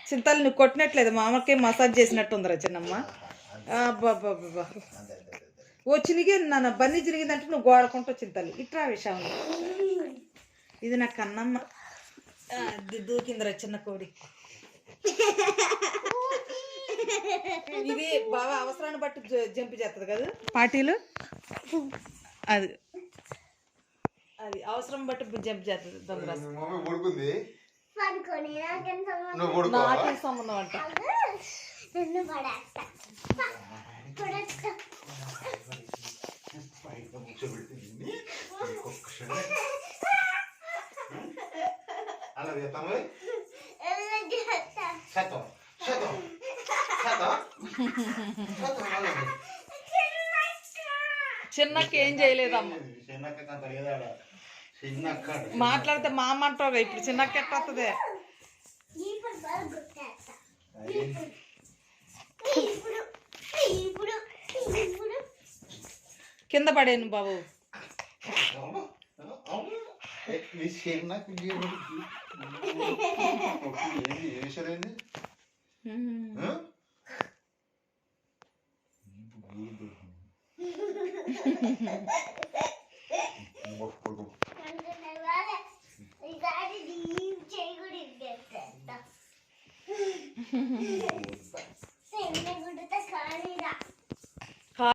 చింతలు నువ్వు కొట్టినట్లేదు మామకే మసాజ్ చేసినట్టుందిరా చిన్నమ్మ. బాబా ఓ చినిగి నన్ను బన్నీ చినిగిందంటే నువ్వు గోడకుంటూ చింతలు ఇట్రా విషయం. ఇది నా కన్నమ్మ దూకిందిరా చిన్న కోడి. ఇది బాగా అవసరాన్ని బట్టి జంప్ చేస్తుంది కదా పార్టీలు. అది అది అవసరం బట్టి జంప్ చేస్తుంది దొంగరాజు. నాకేం సంబంధం అంట. చిన్నక్క ఏం చేయలేదమ్మ. మాట్లాడితే మా అమ్మ అంటావు ఇప్పుడు చిన్నక్క ఎట్ట వస్తుంది. కింద పడేను బాబు.